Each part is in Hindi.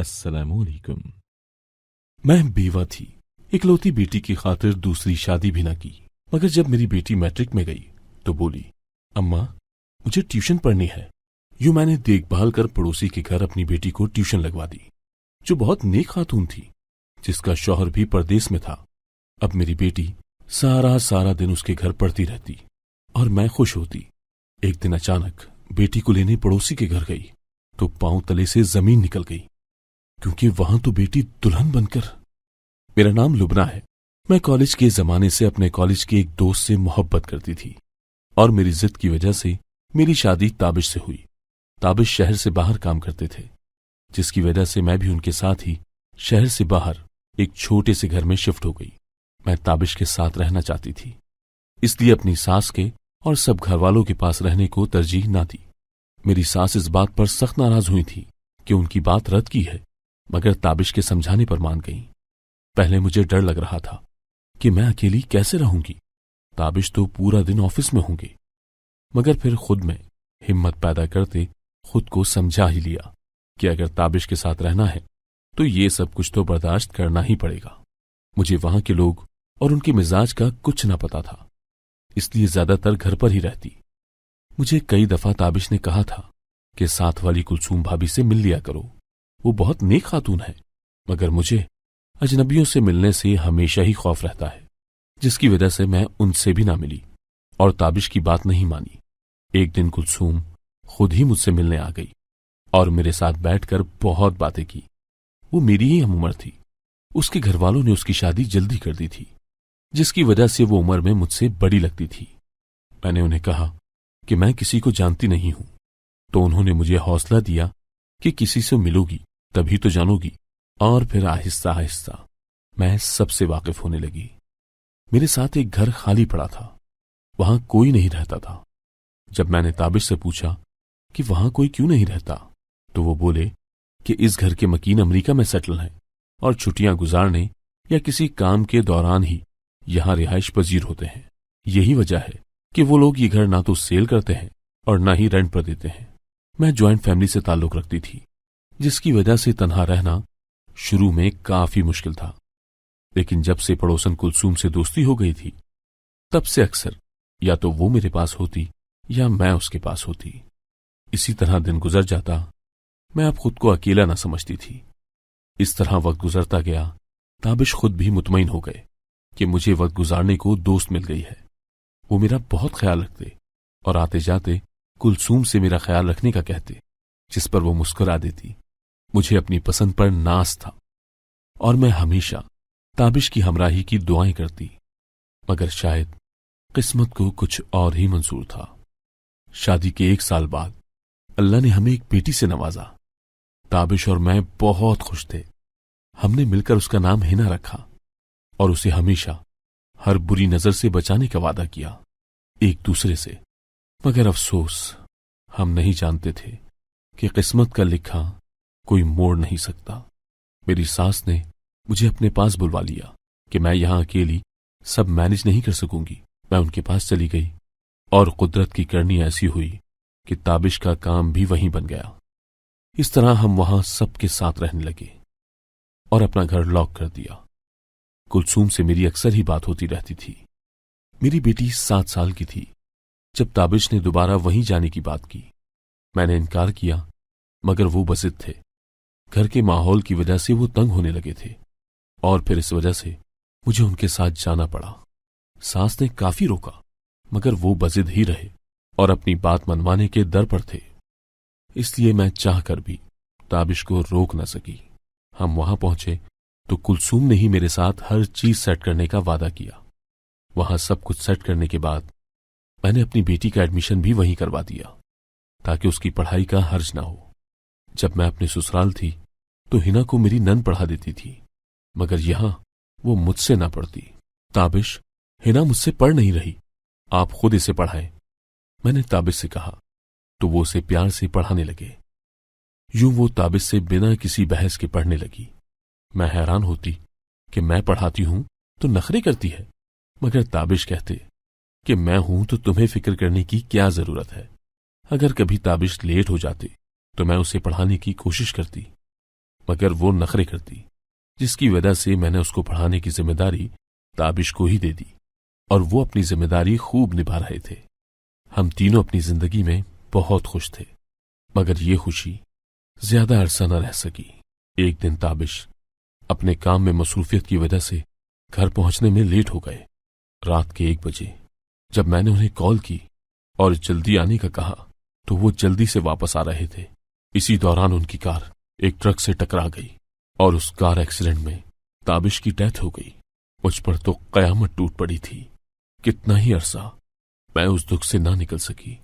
अस्सलामुअलैकुम। मैं बेवा थी, इकलौती बेटी की खातिर दूसरी शादी भी ना की। मगर जब मेरी बेटी मैट्रिक में गई तो बोली, अम्मा मुझे ट्यूशन पढ़नी है। यूं मैंने देखभाल कर पड़ोसी के घर अपनी बेटी को ट्यूशन लगवा दी, जो बहुत नेक खातून थी, जिसका शौहर भी परदेस में था। अब मेरी बेटी सारा दिन उसके घर पढ़ती रहती और मैं खुश होती। एक दिन अचानक बेटी को लेने पड़ोसी के घर गई तो पांव तले से जमीन निकल गई, क्योंकि वहां तो बेटी दुल्हन बनकर। मेरा नाम लुबना है। मैं कॉलेज के जमाने से अपने कॉलेज के एक दोस्त से मोहब्बत करती थी और मेरी जिद की वजह से मेरी शादी ताबिश से हुई। ताबिश शहर से बाहर काम करते थे, जिसकी वजह से मैं भी उनके साथ ही शहर से बाहर एक छोटे से घर में शिफ्ट हो गई। मैं ताबिश के साथ रहना चाहती थी, इसलिए अपनी सास के और सब घर वालों के पास रहने को तरजीह ना दी। मेरी सास इस बात पर सख्त नाराज हुई थी कि उनकी बात रद्द की है, मगर ताबिश के समझाने पर मान गई। पहले मुझे डर लग रहा था कि मैं अकेली कैसे रहूंगी, ताबिश तो पूरा दिन ऑफिस में होंगे। मगर फिर खुद में हिम्मत पैदा करते खुद को समझा ही लिया कि अगर ताबिश के साथ रहना है तो ये सब कुछ तो बर्दाश्त करना ही पड़ेगा। मुझे वहां के लोग और उनके मिजाज का कुछ न पता था, इसलिए ज्यादातर घर पर ही रहती। मुझे कई दफा ताबिश ने कहा था कि साथ वाली कुलसूम भाभी से मिल लिया करो, वो बहुत नेक खातून है। मगर मुझे अजनबियों से मिलने से हमेशा ही खौफ रहता है, जिसकी वजह से मैं उनसे भी ना मिली और ताबिश की बात नहीं मानी। एक दिन कुलसूम खुद ही मुझसे मिलने आ गई और मेरे साथ बैठकर बहुत बातें की। वो मेरी ही हम उम्र थी। उसके घर वालों ने उसकी शादी जल्दी कर दी थी, जिसकी वजह से वो उम्र में मुझसे बड़ी लगती थी। मैंने उन्हें कहा कि मैं किसी को जानती नहीं हूं, तो उन्होंने मुझे हौसला दिया कि किसी से मिलोगी तभी तो जानोगी। और फिर आहिस्ता आहिस्ता मैं सबसे वाकिफ होने लगी। मेरे साथ एक घर खाली पड़ा था, वहां कोई नहीं रहता था। जब मैंने ताबिश से पूछा कि वहां कोई क्यों नहीं रहता, तो वो बोले कि इस घर के मकीन अमेरिका में सेटल हैं और छुट्टियां गुजारने या किसी काम के दौरान ही यहां रिहाइश पजीर होते हैं। यही वजह है कि वो लोग ये घर ना तो सेल करते हैं और ना ही रेंट पर देते हैं। मैं ज्वाइंट फैमिली से ताल्लुक रखती थी, जिसकी वजह से तन्हा रहना शुरू में काफी मुश्किल था। लेकिन जब से पड़ोसन कुलसूम से दोस्ती हो गई थी, तब से अक्सर या तो वो मेरे पास होती या मैं उसके पास होती। इसी तरह दिन गुजर जाता। मैं अब खुद को अकेला न समझती थी। इस तरह वक्त गुजरता गया। ताबिश खुद भी मुतमईन हो गए कि मुझे वक्त गुजारने को दोस्त मिल गई है। वो मेरा बहुत ख्याल रखते और आते जाते कुलसूम से मेरा ख्याल रखने का कहते, जिस पर वो मुस्कुरा देती। मुझे अपनी पसंद पर नाज था और मैं हमेशा ताबिश की हमराही की दुआएं करती। मगर शायद किस्मत को कुछ और ही मंजूर था। शादी के 1 साल बाद अल्लाह ने हमें एक बेटी से नवाजा। ताबिश और मैं बहुत खुश थे। हमने मिलकर उसका नाम हिना रखा और उसे हमेशा हर बुरी नजर से बचाने का वादा किया एक दूसरे से। मगर अफसोस, हम नहीं जानते थे कि किस्मत का लिखा कोई मोड़ नहीं सकता। मेरी सास ने मुझे अपने पास बुलवा लिया कि मैं यहां अकेली सब मैनेज नहीं कर सकूंगी। मैं उनके पास चली गई और कुदरत की करनी ऐसी हुई कि ताबिश का काम भी वहीं बन गया। इस तरह हम वहां सबके साथ रहने लगे और अपना घर लॉक कर दिया। कुलसूम से मेरी अक्सर ही बात होती रहती थी। मेरी बेटी 7 साल की थी जब ताबिश ने दोबारा वहीं जाने की बात की। मैंने इनकार किया, मगर वो बज़िद थे। घर के माहौल की वजह से वो तंग होने लगे थे और फिर इस वजह से मुझे उनके साथ जाना पड़ा। सास ने काफी रोका, मगर वो बज़िद ही रहे और अपनी बात मनवाने के दर पर थे। इसलिए मैं चाहकर भी ताबिश को रोक न सकी। हम वहां पहुंचे तो कुलसूम ने ही मेरे साथ हर चीज सेट करने का वादा किया। वहां सब कुछ सेट करने के बाद मैंने अपनी बेटी का एडमिशन भी वहीं करवा दिया ताकि उसकी पढ़ाई का हर्ज ना हो। जब मैं अपने ससुराल थी तो हिना को मेरी नन पढ़ा देती थी, मगर यहां वो मुझसे ना पढ़ती। ताबिश, हिना मुझसे पढ़ नहीं रही, आप खुद इसे पढ़ाएं, मैंने ताबिश से कहा, तो वो उसे प्यार से पढ़ाने लगे। यूं वो ताबिश से बिना किसी बहस के पढ़ने लगी। मैं हैरान होती कि मैं पढ़ाती हूं तो नखरे करती है, मगर ताबिश कहते कि मैं हूं तो तुम्हें फिक्र करने की क्या जरूरत है। अगर कभी ताबिश लेट हो जाते तो मैं उसे पढ़ाने की कोशिश करती, मगर वो नखरे करती, जिसकी वजह से मैंने उसको पढ़ाने की जिम्मेदारी ताबिश को ही दे दी और वो अपनी जिम्मेदारी खूब निभा रहे थे। हम तीनों अपनी जिंदगी में बहुत खुश थे, मगर ये खुशी ज्यादा अरसा न रह सकी। एक दिन ताबिश अपने काम में मसरूफियत की वजह से घर पहुंचने में लेट हो गए। रात के 1 बजे जब मैंने उन्हें कॉल की और जल्दी आने का कहा तो वो जल्दी से वापस आ रहे थे। इसी दौरान उनकी कार एक ट्रक से टकरा गई और उस कार एक्सीडेंट में ताबिश की डेथ हो गई। मुझ पर तो कयामत टूट पड़ी थी। कितना ही अरसा मैं उस दुख से ना निकल सकी।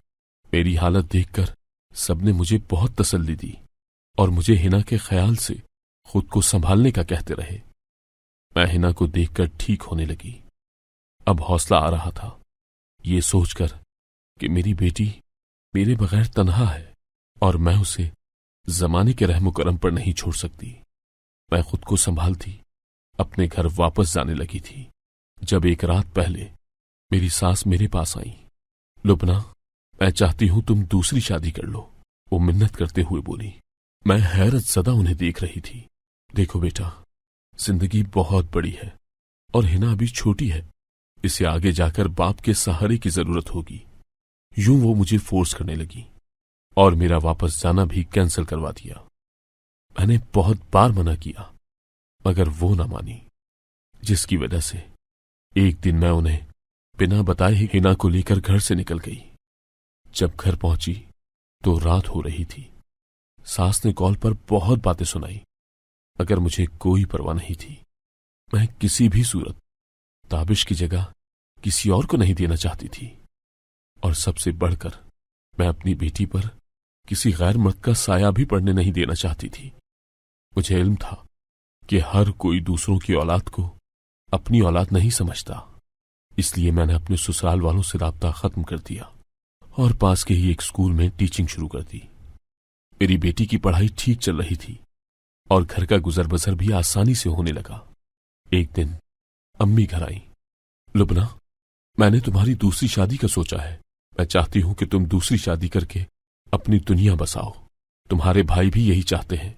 मेरी हालत देखकर सबने मुझे बहुत तसल्ली दी और मुझे हिना के ख्याल से खुद को संभालने का कहते रहे। मैं हिना को देखकर ठीक होने लगी। अब हौसला आ रहा था ये सोचकर कि मेरी बेटी मेरे बगैर तन्हा है और मैं उसे जमाने के रहमो करम पर नहीं छोड़ सकती। मैं खुद को संभालती अपने घर वापस जाने लगी थी जब एक रात पहले मेरी सास मेरे पास आई। लुबना, मैं चाहती हूं तुम दूसरी शादी कर लो, वो मिन्नत करते हुए बोली। मैं हैरत ज़दा उन्हें देख रही थी। देखो बेटा, जिंदगी बहुत बड़ी है और हिना अभी छोटी है, इसे आगे जाकर बाप के सहारे की जरूरत होगी। यूं वो मुझे फोर्स करने लगी और मेरा वापस जाना भी कैंसिल करवा दिया। मैंने बहुत बार मना किया मगर वो ना मानी, जिसकी वजह से एक दिन मैं उन्हें बिना बताए ही हिना को लेकर घर से निकल गई। जब घर पहुंची तो रात हो रही थी। सास ने कॉल पर बहुत बातें सुनाई मगर मुझे कोई परवाह नहीं थी। मैं किसी भी सूरत ताबिश की जगह किसी और को नहीं देना चाहती थी और सबसे बढ़कर मैं अपनी बेटी पर किसी गैर मर्द का साया भी पड़ने नहीं देना चाहती थी। मुझे इल्म था कि हर कोई दूसरों की औलाद को अपनी औलाद नहीं समझता, इसलिए मैंने अपने ससुराल वालों से राब्ता खत्म कर दिया और पास के ही एक स्कूल में टीचिंग शुरू कर दी। मेरी बेटी की पढ़ाई ठीक चल रही थी और घर का गुजर बसर भी आसानी से होने लगा। एक दिन अम्मी घर आई। लुबना, मैंने तुम्हारी दूसरी शादी का सोचा है। मैं चाहती हूं कि तुम दूसरी शादी करके अपनी दुनिया बसाओ। तुम्हारे भाई भी यही चाहते हैं,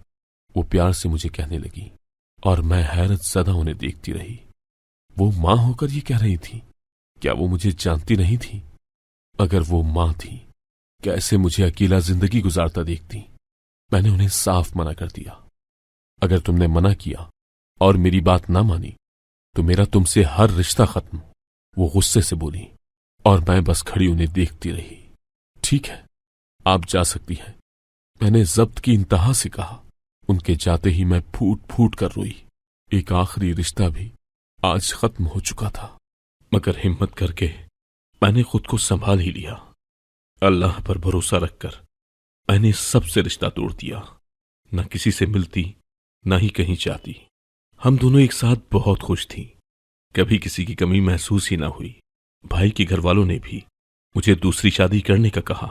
वो प्यार से मुझे कहने लगी और मैं हैरत ज़दा उन्हें देखती रही। वो मां होकर ये कह रही थी। क्या वो मुझे जानती नहीं थी? अगर वो मां थी, कैसे मुझे अकेला जिंदगी गुजारता देखती? मैंने उन्हें साफ मना कर दिया। अगर तुमने मना किया और मेरी बात ना मानी तो मेरा तुमसे हर रिश्ता खत्म, वो गुस्से से बोली और मैं बस खड़ी उन्हें देखती रही। ठीक है, आप जा सकती हैं, मैंने जब्त की इंतहा से कहा। उनके जाते ही मैं फूट फूट कर रोई। एक आखिरी रिश्ता भी आज खत्म हो चुका था, मगर हिम्मत करके मैंने खुद को संभाल ही लिया। अल्लाह पर भरोसा रखकर मैंने सबसे रिश्ता तोड़ दिया। न किसी से मिलती, न ही कहीं जाती। हम दोनों एक साथ बहुत खुश थीं। कभी किसी की कमी महसूस ही ना हुई। भाई के घर वालों ने भी मुझे दूसरी शादी करने का कहा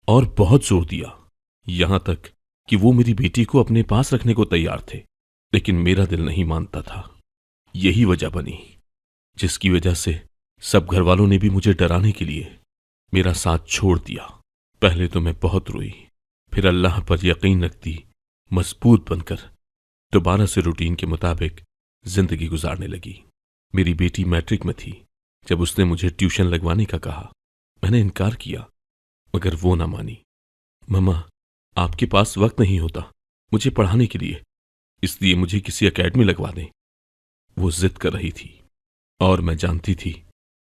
और बहुत जोर दिया, यहां तक कि वो मेरी बेटी को अपने पास रखने को तैयार थे, लेकिन मेरा दिल नहीं मानता था। यही वजह बनी जिसकी वजह से सब घर वालों ने भी मुझे डराने के लिए मेरा साथ छोड़ दिया। पहले तो मैं बहुत रोई, फिर अल्लाह पर यकीन रखती मजबूत बनकर दोबारा से रूटीन के मुताबिक जिंदगी गुजारने लगी। मेरी बेटी मैट्रिक में थी जब उसने मुझे ट्यूशन लगवाने का कहा। मैंने इनकार किया मगर वो ना मानी। मम्मा, आपके पास वक्त नहीं होता मुझे पढ़ाने के लिए, इसलिए मुझे किसी एकेडमी लगवा दें। वो जिद कर रही थी और मैं जानती थी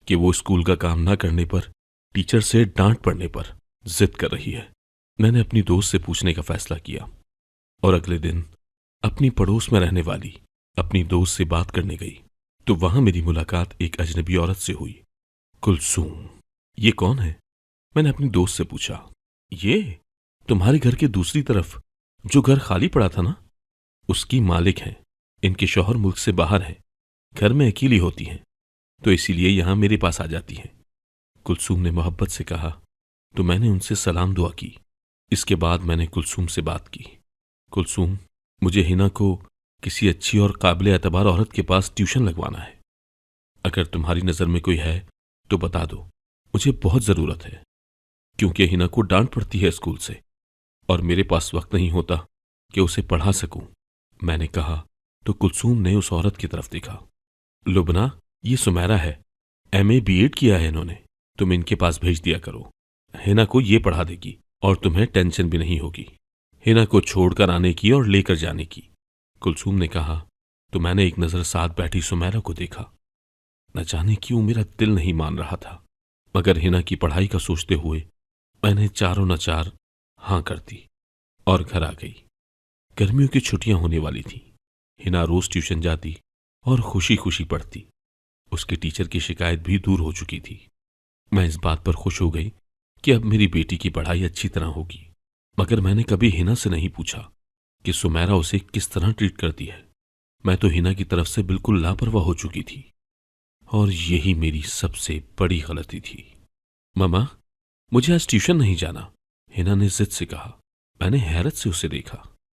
कि वो स्कूल का काम ना करने पर, टीचर से डांट पड़ने पर जिद कर रही है। मैंने अपनी दोस्त से पूछने का फैसला किया और अगले दिन अपनी पड़ोस में रहने वाली अपनी दोस्त से बात करने गई तो वहां मेरी मुलाकात एक अजनबी औरत से हुई। कुलसूम, ये कौन है? मैंने अपनी दोस्त से पूछा। ये तुम्हारे घर के दूसरी तरफ जो घर खाली पड़ा था ना, उसकी मालिक हैं। इनके शौहर मुल्क से बाहर हैं, घर में अकेली होती हैं तो इसीलिए यहां मेरे पास आ जाती हैं। कुलसूम ने मोहब्बत से कहा तो मैंने उनसे सलाम दुआ की। इसके बाद मैंने कुलसूम से बात की। कुलसूम, मुझे हिना को किसी अच्छी और काबिल एतबार औरत के पास ट्यूशन लगवाना है। अगर तुम्हारी नज़र में कोई है तो बता दो, मुझे बहुत ज़रूरत है, क्योंकि हिना को डांट पड़ती है स्कूल से और मेरे पास वक्त नहीं होता कि उसे पढ़ा सकूं। मैंने कहा तो कुलसूम ने उस औरत की तरफ देखा। लुबना, ये सुमेरा है, MA B.Ed किया है इन्होंने, तुम इनके पास भेज दिया करो। हिना को ये पढ़ा देगी और तुम्हें टेंशन भी नहीं होगी, हिना को छोड़कर आने की और लेकर जाने की। कुलसूम ने कहा तो मैंने एक नजर साथ बैठी सुमेरा को देखा। न जाने क्यों मेरा दिल नहीं मान रहा था, मगर हिना की पढ़ाई का सोचते हुए मैंने चारों न चार हां कर दी और घर आ गई। गर्मियों की छुट्टियां होने वाली थी। हिना रोज ट्यूशन जाती और खुशी खुशी पढ़ती। उसके टीचर की शिकायत भी दूर हो चुकी थी। मैं इस बात पर खुश हो गई कि अब मेरी बेटी की पढ़ाई अच्छी तरह होगी। मगर मैंने कभी हिना से नहीं पूछा कि सुमेरा उसे किस तरह ट्रीट करती है। मैं तो हिना की तरफ से बिल्कुल लापरवाह हो चुकी थी और यही मेरी सबसे बड़ी गलती थी। ममा, मुझे आज ट्यूशन नहीं जाना, हिना ने जिद से कहा। मैंने हैरत से उसे देखा।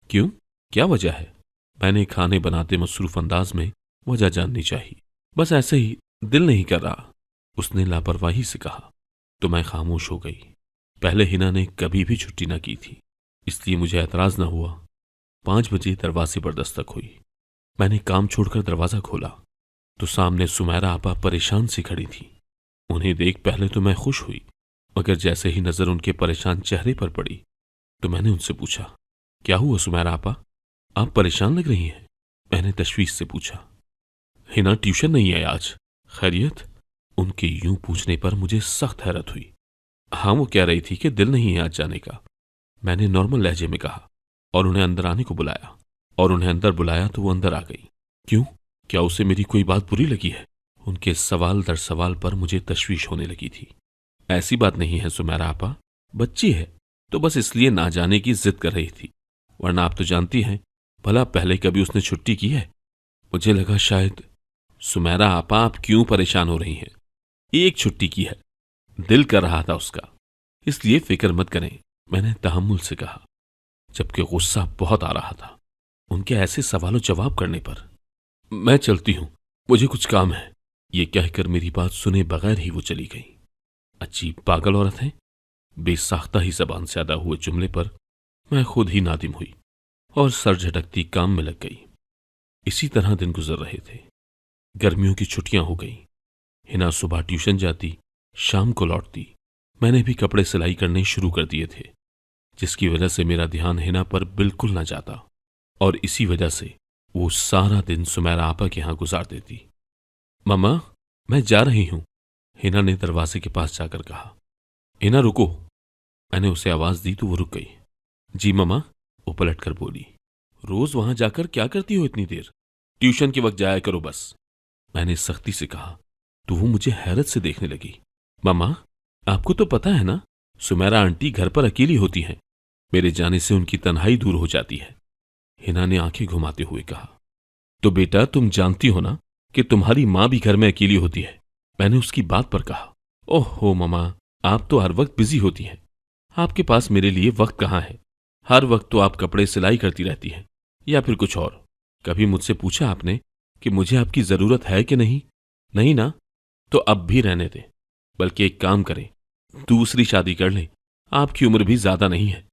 क्यों, क्या वजह है? मैंने खाने बनाते मसरूफ अंदाज में वजह जाननी चाहिए। बस ऐसे ही, दिल नहीं कर रहा, उसने लापरवाही से कहा। तो मैं खामोश हो गई। पहले हिना ने कभी भी छुट्टी न की थी, इसलिए मुझे एतराज न हुआ। 5 बजे दरवाजे पर दस्तक हुई। मैंने काम छोड़कर दरवाजा खोला तो सामने सुमेरा आपा परेशान सी खड़ी थी। उन्हें देख पहले तो मैं खुश हुई, मगर जैसे ही नजर उनके परेशान चेहरे पर पड़ी तो मैंने उनसे पूछा, क्या हुआ सुमेरा आपा, आप परेशान लग रही हैं? मैंने तशवीश से पूछा। हिना ट्यूशन नहीं है आज, खैरियत? उनके यूं पूछने पर मुझे सख्त हैरत हुई। हाँ, वो कह रही थी कि दिल नहीं है आज जाने का, मैंने नॉर्मल लहजे में कहा और उन्हें अंदर आने को बुलाया। और उन्हें अंदर बुलाया तो वो अंदर आ गई। क्यों, क्या उसे मेरी कोई बात बुरी लगी है? उनके सवाल दर सवाल पर मुझे तशवीश होने लगी थी। ऐसी बात नहीं है सुमेरा आपा, बच्ची है तो बस इसलिए ना जाने की जिद कर रही थी, वरना आप तो जानती हैं, भला पहले कभी उसने छुट्टी की है? मुझे लगा शायद। सुमेरा आपा, आप क्यों परेशान हो रही हैं? एक छुट्टी की है, दिल कर रहा था उसका, इसलिए फिक्र मत करें, मैंने तहम्मुल से कहा, जबकि गुस्सा बहुत आ रहा था उनके ऐसे सवालों जवाब करने पर। मैं चलती हूं, मुझे कुछ काम है, ये कहकर मेरी बात सुने बगैर ही वो चली गई। अजीब पागल औरत है। बेसाख्ता ही जबान से अदा हुए जुमले पर मैं खुद ही नादिम हुई और सर झटकती काम में लग गई। इसी तरह दिन गुजर रहे थे। गर्मियों की छुट्टियां हो गई। हिना सुबह ट्यूशन जाती, शाम को लौटती। मैंने भी कपड़े सिलाई करने शुरू कर दिए थे, जिसकी वजह से मेरा ध्यान हिना पर बिल्कुल न जाता और इसी वजह से वो सारा दिन सुमेरा आपा के यहां गुजार देती। मम्मा, मैं जा रही हूं, हिना ने दरवाजे के पास जाकर कहा। हिना रुको, मैंने उसे आवाज दी तो वो रुक गई। जी मम्मा, वो पलट कर बोली। रोज वहां जाकर क्या करती हो इतनी देर? ट्यूशन के वक्त जाया करो बस, मैंने सख्ती से कहा। तो वो मुझे हैरत से देखने लगी। मम्मा, आपको तो पता है ना, सुमेरा आंटी घर पर अकेली होती हैं, मेरे जाने से उनकी तन्हाई दूर हो जाती है, हिना ने आंखें घुमाते हुए कहा। तो बेटा, तुम जानती हो ना कि तुम्हारी मां भी घर में अकेली होती है, मैंने उसकी बात पर कहा। ओहो मम्मा, आप तो हर वक्त बिजी होती हैं, आपके पास मेरे लिए वक्त कहाँ है? हर वक्त तो आप कपड़े सिलाई करती रहती हैं या फिर कुछ और। कभी मुझसे पूछा आपने कि मुझे आपकी जरूरत है कि नहीं? नहीं ना, तो अब भी रहने दें, बल्कि एक काम करें, दूसरी शादी कर लें, आपकी उम्र भी ज्यादा नहीं है,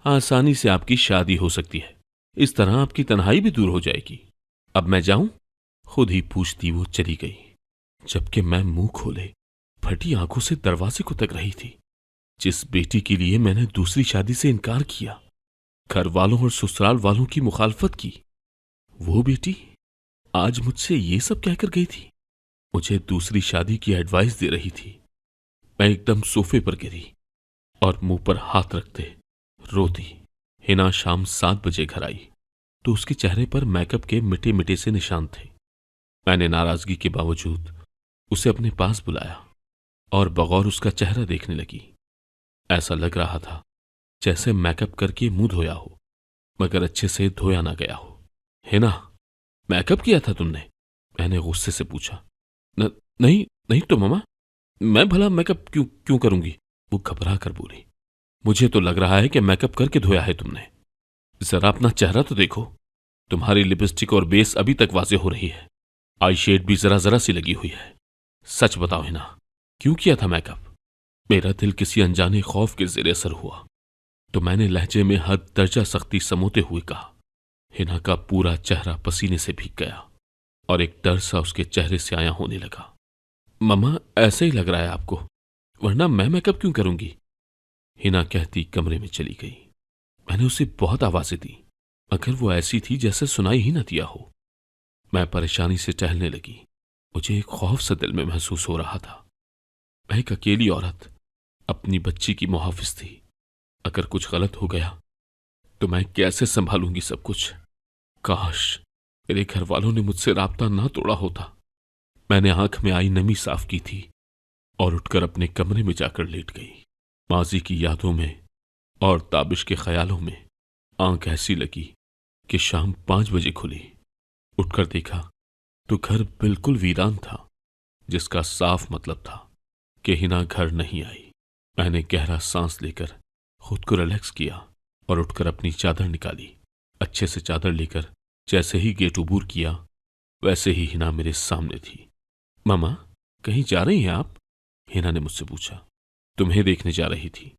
आसानी से आपकी शादी हो सकती है, इस तरह आपकी तन्हाई भी दूर हो जाएगी। अब मैं जाऊं? खुद ही पूछती वो चली गई, जबकि मैं मुंह खोले फटी आंखों से दरवाजे को तक रही थी। जिस बेटी के लिए मैंने दूसरी शादी से इनकार किया, घर वालों और ससुराल वालों की मुखालफत की, वो बेटी आज मुझसे ये सब कहकर गई थी, मुझे दूसरी शादी की एडवाइस दे रही थी। मैं एकदम सोफे पर गिरी और मुंह पर हाथ रखते रो दी। हिना शाम 7 बजे घर आई तो उसके चेहरे पर मेकअप के मिटे मिटे से निशान थे। मैंने नाराजगी के बावजूद उसे अपने पास बुलाया और बगौर उसका चेहरा देखने लगी। ऐसा लग रहा था जैसे मेकअप करके मुंह धोया हो, मगर अच्छे से धोया ना गया हो। हिना, मेकअप किया था तुमने? मैंने गुस्से से पूछा। नहीं नहीं तो मम्मा, मैं भला मेकअप क्यों क्यों करूंगी? वो घबरा कर बोली। मुझे तो लग रहा है कि मेकअप करके धोया है तुमने। जरा अपना चेहरा तो देखो, तुम्हारी लिपस्टिक और बेस अभी तक वाज़ेह हो रही है, आई शेड भी जरा जरा सी लगी हुई है। सच बताओ हिना, क्यों किया था मेकअप? मेरा दिल किसी अनजाने खौफ के ज़ेरे असर हुआ तो मैंने लहजे में हद दर्जा सख्ती समोते हुए कहा। हिना का पूरा चेहरा पसीने से भीग गया और एक डर सा उसके चेहरे से आया होने लगा। मम्मा, ऐसे ही लग रहा है आपको, वरना मैं मेकअप क्यों करूंगी? हिना कहती कमरे में चली गई। मैंने उसे बहुत आवाजें दी, मगर वो ऐसी थी जैसे सुनाई ही न दिया हो। मैं परेशानी से टहलने लगी। मुझे एक खौफ सा दिल में महसूस हो रहा था। मैं एक अकेली औरत अपनी बच्ची की मुहाफिज थी। अगर कुछ गलत हो गया तो मैं कैसे संभालूंगी सब कुछ? काश मेरे घर वालों ने मुझसे राब्ता ना तोड़ा होता। मैंने आंख में आई नमी साफ की थी और उठकर अपने कमरे में जाकर लेट गई। माजी की यादों में और ताबिश के ख्यालों में आंख ऐसी लगी कि शाम 5 बजे खुली। उठकर देखा तो घर बिल्कुल वीरान था, जिसका साफ मतलब था कि हिना घर नहीं आई। मैंने गहरा सांस लेकर खुद को रिलैक्स किया और उठकर अपनी चादर निकाली। अच्छे से चादर लेकर जैसे ही गेट उबूर किया, वैसे ही हिना मेरे सामने थी। मामा, कहीं जा रही हैं आप? हिना ने मुझसे पूछा। तुम्हें देखने जा रही थी।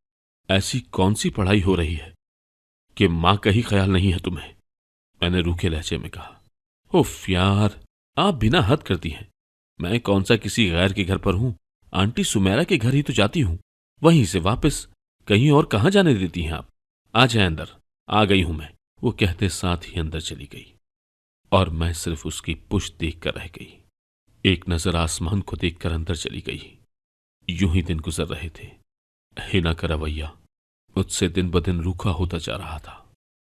ऐसी कौन सी पढ़ाई हो रही है कि मां का ही ख्याल नहीं है तुम्हें? मैंने रूखे लहजे में कहा। उफ यार, आप बिना हद करती हैं। मैं कौन सा किसी गैर के घर पर हूं? आंटी सुमेरा के घर ही तो जाती हूं, वहीं से वापस कहीं और कहां जाने देती हैं आप? आ जाए अंदर, आ गई हूं मैं, वो कहते साथ ही अंदर चली गई और मैं सिर्फ उसकी पुश्त देखकर रह गई। एक नजर आसमान को देखकर अंदर चली गई। यूं ही दिन गुजर रहे थे। हिना का रवैया मुझसे दिन ब दिन रूखा होता जा रहा था।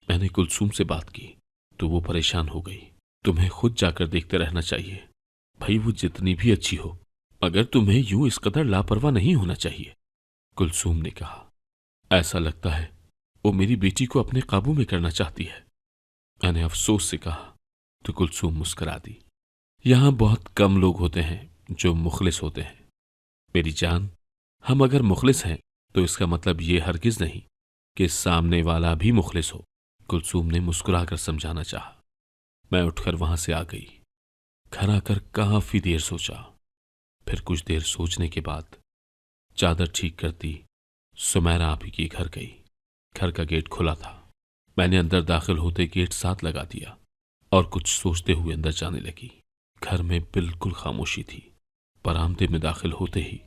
मैंने कुलसूम से बात की तो वो परेशान हो गई। तुम्हें खुद जाकर देखते रहना चाहिए। भाई वो जितनी भी अच्छी हो, मगर तुम्हें यूं इस कदर लापरवाह नहीं होना चाहिए, कुलसूम ने कहा। ऐसा लगता है वो मेरी बेटी को अपने काबू में करना चाहती है, मैंने अफसोस से कहा तो कुलसूम मुस्कुरा दी। यहां बहुत कम लोग होते हैं जो मुखलिस होते हैं मेरी जान। हम अगर मुखलिस हैं तो इसका मतलब ये हरगिज नहीं कि सामने वाला भी मुखलिस हो, कुलसूम ने मुस्कुराकर समझाना चाहा। मैं उठकर वहां से आ गई। घर आकर काफी देर सोचा। फिर कुछ देर सोचने के बाद चादर ठीक करती सुमेरा आपी के घर गई। घर का गेट खुला था। मैंने अंदर दाखिल होते गेट साथ लगा दिया और कुछ सोचते हुए अंदर जाने लगी। घर में बिल्कुल खामोशी थी। बरामदे में दाखिल होते ही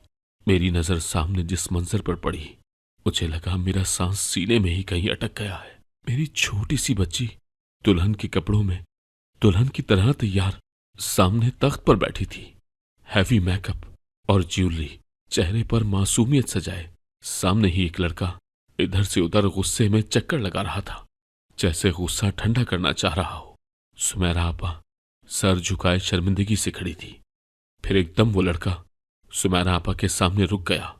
मेरी नजर सामने जिस मंजर पर पड़ी, मुझे लगा मेरा सांस सीने में ही कहीं अटक गया है। मेरी छोटी सी बच्ची दुल्हन के कपड़ों में दुल्हन की तरह तैयार सामने तख्त पर बैठी थी। हैवी मेकअप और ज्वेलरी, चेहरे पर मासूमियत सजाए। सामने ही एक लड़का इधर से उधर गुस्से में चक्कर लगा रहा था, जैसे गुस्सा ठंडा करना चाह रहा हो। सुमेरा आपा सर झुकाए शर्मिंदगी से खड़ी थी। फिर एकदम वो लड़का सुमेरा आपा के सामने रुक गया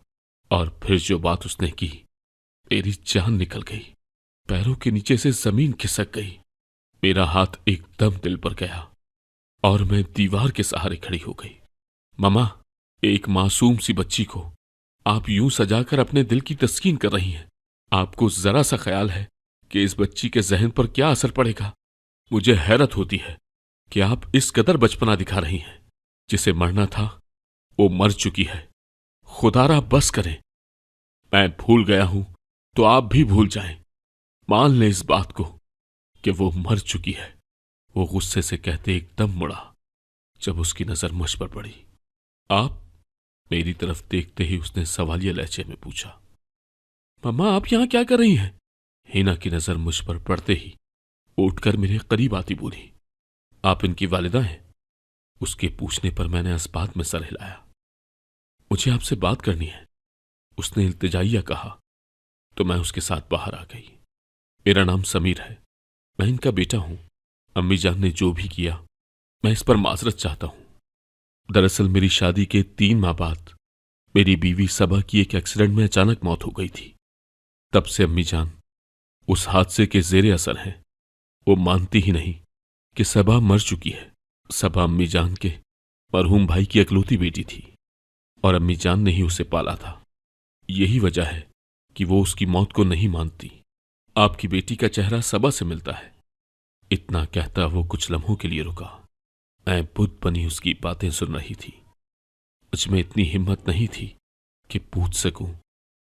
और फिर जो बात उसने की, मेरी जान निकल गई। पैरों के नीचे से जमीन खिसक गई। मेरा हाथ एकदम दिल पर गया और मैं दीवार के सहारे खड़ी हो गई। ममा, एक मासूम सी बच्ची को आप यूं सजाकर अपने दिल की तस्कीन कर रही हैं। आपको जरा सा ख्याल है कि इस बच्ची के जहन पर क्या असर पड़ेगा? मुझे हैरत होती है कि आप इस कदर बचपना दिखा रही हैं। जिसे मरना था वो मर चुकी है। खुदारा बस करें। मैं भूल गया हूं तो आप भी भूल जाएं। मान लें इस बात को कि वो मर चुकी है। वो गुस्से से कहते एकदम मुड़ा जब उसकी नजर मुझ पर पड़ी। आप? मेरी तरफ देखते ही उसने सवालिया लहजे में पूछा। मम्मा, आप यहां क्या कर रही हैं? हिना की नजर मुझ पर पड़ते ही उठकर मेरे करीब आती बोली, आप इनकी वालिदा हैं? उसके पूछने पर मैंने इस्बात में सर हिलाया। मुझे आपसे बात करनी है, उसने इल्तिजाइया कहा तो मैं उसके साथ बाहर आ गई। मेरा नाम समीर है, मैं इनका बेटा हूं। अम्मी जान ने जो भी किया मैं इस पर माजरत चाहता हूं। दरअसल मेरी शादी के 3 माह बाद मेरी बीवी सबा की एक एक्सीडेंट में अचानक मौत हो गई थी। तब से अम्मी जान उस हादसे के जेरे असर हैं। वो मानती ही नहीं कि सबा मर चुकी है। सबा अम्मी जान के मरहूम भाई की इकलौती बेटी थी और अम्मी जान ने ही उसे पाला था। यही वजह है कि वो उसकी मौत को नहीं मानती। आपकी बेटी का चेहरा सबा से मिलता है। इतना कहता वो कुछ लम्हों के लिए रुका। मैं बुद्ध बनी उसकी बातें सुन रही थी। मुझमें इतनी हिम्मत नहीं थी कि पूछ सकूं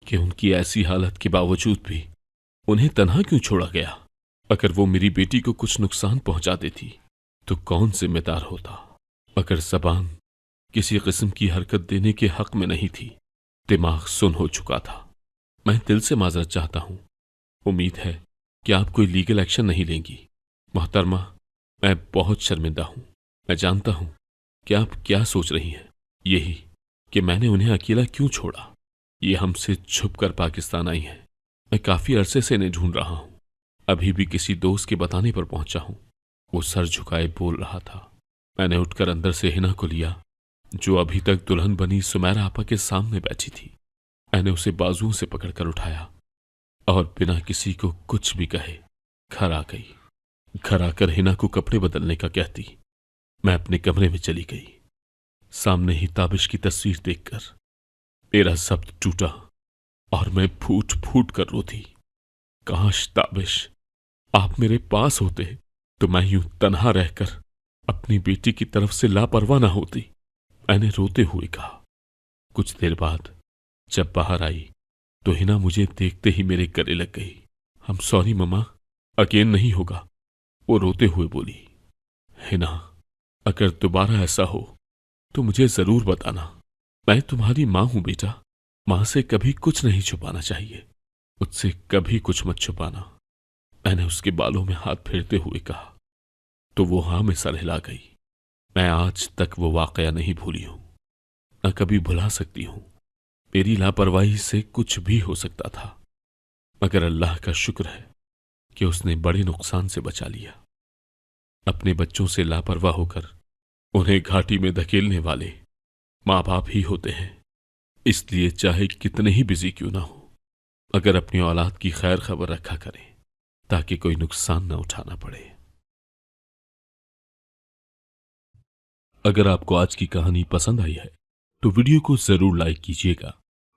कि उनकी ऐसी हालत के बावजूद भी उन्हें तन्हा क्यों छोड़ा गया। अगर वो मेरी बेटी को कुछ नुकसान पहुंचा देती तो कौन जिम्मेदार होता। अगर जबान किसी किस्म की हरकत देने के हक में नहीं थी, दिमाग सुन हो चुका था। मैं दिल से माजरत चाहता हूं। उम्मीद है कि आप कोई लीगल एक्शन नहीं लेंगी। मोहतरमा, मैं बहुत शर्मिंदा हूं। मैं जानता हूं कि आप क्या सोच रही हैं, यही कि मैंने उन्हें अकेला क्यों छोड़ा। ये हमसे छुप कर पाकिस्तान आई हैं। मैं काफी अरसे से इन्हें ढूंढ रहा हूं। अभी भी किसी दोस्त के बताने पर पहुंचा हूं। वो सर झुकाए बोल रहा था। मैंने उठकर अंदर से हिना को लिया, जो अभी तक दुल्हन बनी सुमेरा आपा के सामने बैठी थी। मैंने उसे बाजुओं से पकड़कर उठाया और बिना किसी को कुछ भी कहे घर आ गई। घर आकर हिना को कपड़े बदलने का कहती, मैं अपने कमरे में चली गई। सामने ही ताबिश की तस्वीर देखकर मेरा शब्द टूटा और मैं फूट फूट कर रोती। काश ताबिश आप मेरे पास होते तो मैं यूं तन्हा रहकर अपनी बेटी की तरफ से लापरवाह ना होती, मैंने रोते हुए कहा। कुछ देर बाद जब बाहर आई तो हिना मुझे देखते ही मेरे गले लग गई। हम सॉरी ममा, अगेन नहीं होगा, वो रोते हुए बोली। हिना, अगर दोबारा ऐसा हो तो मुझे जरूर बताना। मैं तुम्हारी मां हूं बेटा। मां से कभी कुछ नहीं छुपाना चाहिए। मुझसे कभी कुछ मत छुपाना। मैंने उसके बालों में हाथ फेरते हुए कहा तो वो हाँ में सर हिला गई। मैं आज तक वो वाकया नहीं भूली हूं, न कभी भुला सकती हूं। मेरी लापरवाही से कुछ भी हो सकता था, मगर अल्लाह का शुक्र है कि उसने बड़े नुकसान से बचा लिया। अपने बच्चों से लापरवाह होकर उन्हें घाटी में धकेलने वाले माँ बाप ही होते हैं। इसलिए चाहे कितने ही बिजी क्यों ना हो, अगर अपनी औलाद की खैर खबर रखा करें ताकि कोई नुकसान न उठाना पड़े। अगर आपको आज की कहानी पसंद आई है तो वीडियो को जरूर लाइक कीजिएगा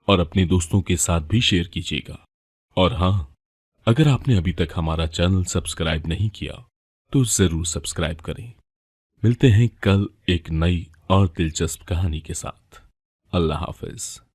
और अपने दोस्तों के साथ भी शेयर कीजिएगा। और हां, अगर आपने अभी तक हमारा चैनल सब्सक्राइब नहीं किया तो जरूर सब्सक्राइब करें। मिलते हैं कल एक नई और दिलचस्प कहानी के साथ। अल्लाह हाफिज।